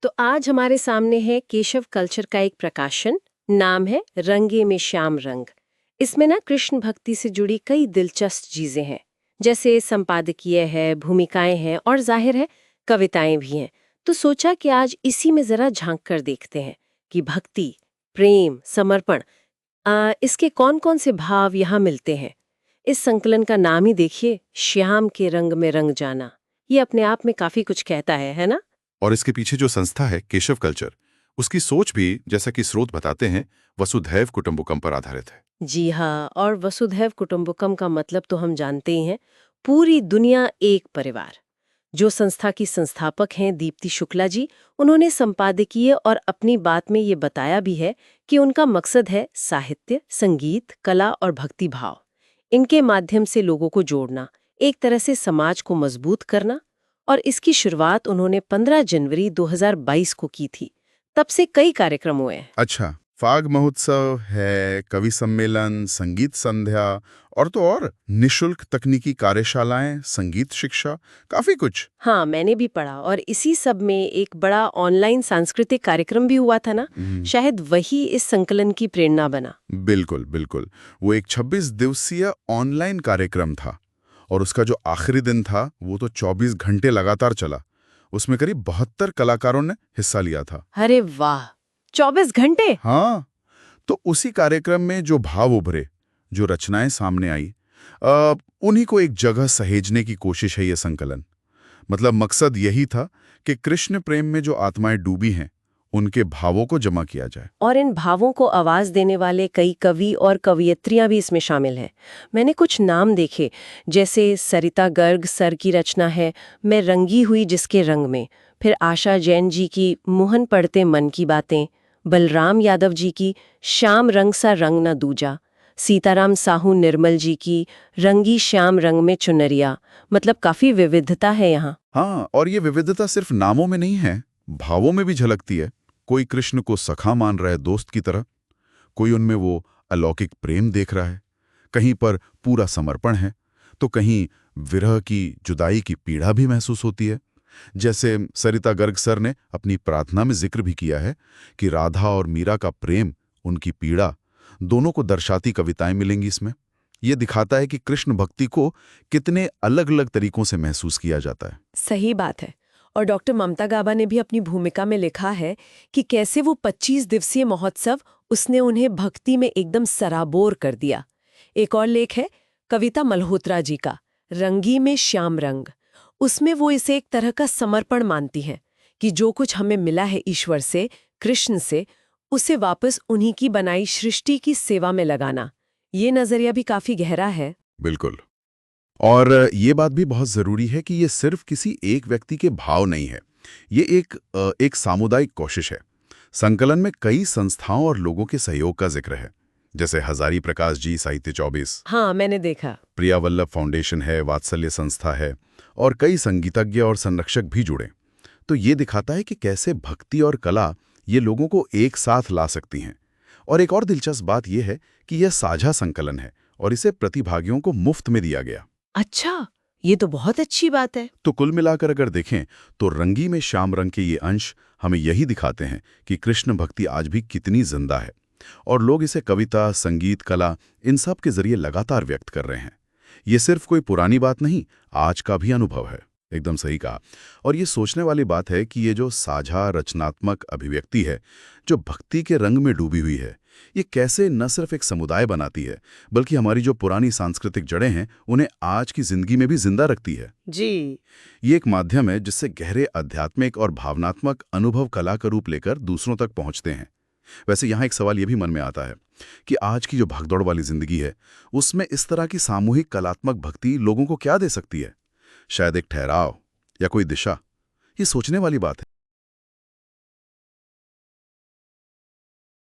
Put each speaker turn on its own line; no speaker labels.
तो आज हमारे सामने है केशव कल्चर का एक प्रकाशन। नाम है रंगे में श्याम रंग। इसमें ना कृष्ण भक्ति से जुड़ी कई दिलचस्प चीजें हैं, जैसे संपादकीय है, भूमिकाएं हैं और जाहिर है कविताएं भी हैं। तो सोचा कि आज इसी में जरा झांक कर देखते हैं कि भक्ति, प्रेम, समर्पण, इसके कौन कौन से भाव यहाँ मिलते हैं। इस संकलन का नाम ही देखिए, श्याम के रंग में रंग जाना। ये अपने आप में काफी कुछ कहता है ना।
और इसके पीछे जो संस्था है केशव कल्चर, उसकी सोच भी जैसा कि स्रोत बताते हैं वसुधैव कुटुंबकम पर आधारित है।
जी हाँ, और वसुधैव कुटुंबकम का मतलब तो हम जानते ही हैं, पूरी दुनिया एक परिवार। जो संस्था की संस्थापक हैं दीप्ति शुक्ला जी, उन्होंने संपादकीय और अपनी बात में ये बताया भी है कि उनका मकसद है साहित्य, संगीत, कला और भक्ति भाव। इनके माध्यम से लोगों को जोड़ना, एक तरह से समाज को मजबूत करना। और इसकी शुरुआत उन्होंने 15 जनवरी 2022 को की थी। तब से कई कार्यक्रम हुए हैं।
अच्छा, फाग महोत्सव है, कवि सम्मेलन, संगीत संध्या और तो और निशुल्क तकनीकी कार्यशालाएं, संगीत शिक्षा, काफी कुछ।
हाँ, मैंने भी पढ़ा। और इसी सब में एक बड़ा ऑनलाइन सांस्कृतिक कार्यक्रम भी हुआ था ना। शायद वही इस संकलन की प्रेरणा बना।
बिल्कुल बिल्कुल, वो एक 26 दिवसीय ऑनलाइन कार्यक्रम था और उसका जो आखिरी दिन था वो तो 24 घंटे लगातार चला। उसमें करीब 72 कलाकारों ने हिस्सा लिया था।
अरे वाह, 24 घंटे!
हाँ, तो उसी कार्यक्रम में जो भाव उभरे, जो रचनाएं सामने आई, उन्हीं को एक जगह सहेजने की कोशिश है ये संकलन। मतलब मकसद यही था कि कृष्ण प्रेम में जो आत्माएं डूबी हैं, उनके भावों को जमा किया जाए।
और इन भावों को आवाज देने वाले कई कवि और कवयित्रियां भी इसमें शामिल हैं। मैंने कुछ नाम देखे, जैसे सरिता गर्ग सर की रचना है मैं रंगी हुई जिसके रंग में, फिर आशा जैन जी की मुहन पढ़ते मन की बातें, बलराम यादव जी की श्याम रंग सा रंग न दूजा, सीताराम साहू निर्मल जी की रंगी श्याम रंग में चुनरिया। मतलब काफी विविधता है यहाँ।
हाँ, और ये विविधता सिर्फ नामों में नहीं है, भावों में भी झलकती है। कोई कृष्ण को सखा मान रहा है दोस्त की तरह, कोई उनमें वो अलौकिक प्रेम देख रहा है, कहीं पर पूरा समर्पण है, तो कहीं विरह की, जुदाई की पीड़ा भी महसूस होती है। जैसे सरिता गर्ग सर ने अपनी प्रार्थना में जिक्र भी किया है कि राधा और मीरा का प्रेम, उनकी पीड़ा, दोनों को दर्शाती कविताएं मिलेंगी इसमें। ये दिखाता है कि कृष्ण भक्ति को कितने अलग अलग तरीकों से महसूस किया जाता है।
सही बात है। और डॉक्टर ममता गाबा ने भी अपनी भूमिका में लिखा है कि कैसे वो 25 दिवसीय महोत्सव उसने उन्हें भक्ति में एकदम सराबोर कर दिया। एक और लेख है कविता मल्होत्रा जी का, रंगी में श्याम रंग। उसमें वो इसे एक तरह का समर्पण मानती हैं कि जो कुछ हमें मिला है ईश्वर से, कृष्ण से, उसे वापस उन्हीं की बनाई सृष्टि की सेवा में लगाना। ये नजरिया भी काफी गहरा है।
बिल्कुल। और ये बात भी बहुत जरूरी है कि ये सिर्फ किसी एक व्यक्ति के भाव नहीं है, ये एक सामुदायिक कोशिश है। संकलन में कई संस्थाओं और लोगों के सहयोग का जिक्र है, जैसे हजारी प्रकाश जी साहित्य 24।
हाँ, मैंने देखा।
प्रिया वल्लभ फाउंडेशन है, वात्सल्य संस्था है और कई संगीतज्ञ और संरक्षक भी जुड़े। तो ये दिखाता है कि कैसे भक्ति और कला ये लोगों को एक साथ ला सकती हैं। और एक और दिलचस्प बात यह है कि यह साझा संकलन है और इसे प्रतिभागियों को मुफ्त में दिया गया।
अच्छा, ये तो बहुत अच्छी बात है।
तो कुल मिलाकर अगर देखें तो रंगी में श्याम रंग के ये अंश हमें यही दिखाते हैं कि कृष्ण भक्ति आज भी कितनी जिंदा है और लोग इसे कविता, संगीत, कला, इन सब के जरिए लगातार व्यक्त कर रहे हैं। ये सिर्फ कोई पुरानी बात नहीं, आज का भी अनुभव है। एकदम सही कहा। और ये सोचने वाली बात है कि ये जो साझा रचनात्मक अभिव्यक्ति है, जो भक्ति के रंग में डूबी हुई है, ये कैसे न सिर्फ एक समुदाय बनाती है, बल्कि हमारी जो पुरानी सांस्कृतिक जड़ें हैं उन्हें आज की जिंदगी में भी जिंदा रखती है।
जी।
ये एक माध्यम है जिससे गहरे आध्यात्मिक और भावनात्मक अनुभव कला का रूप लेकर दूसरों तक पहुंचते हैं। वैसे यहाँ एक सवाल ये भी मन में आता है कि आज की जो भागदौड़ वाली जिंदगी है, उसमें इस तरह की सामूहिक कलात्मक भक्ति लोगों को क्या दे सकती है? शायद एक ठहराव या कोई दिशा। ये सोचने वाली बात है।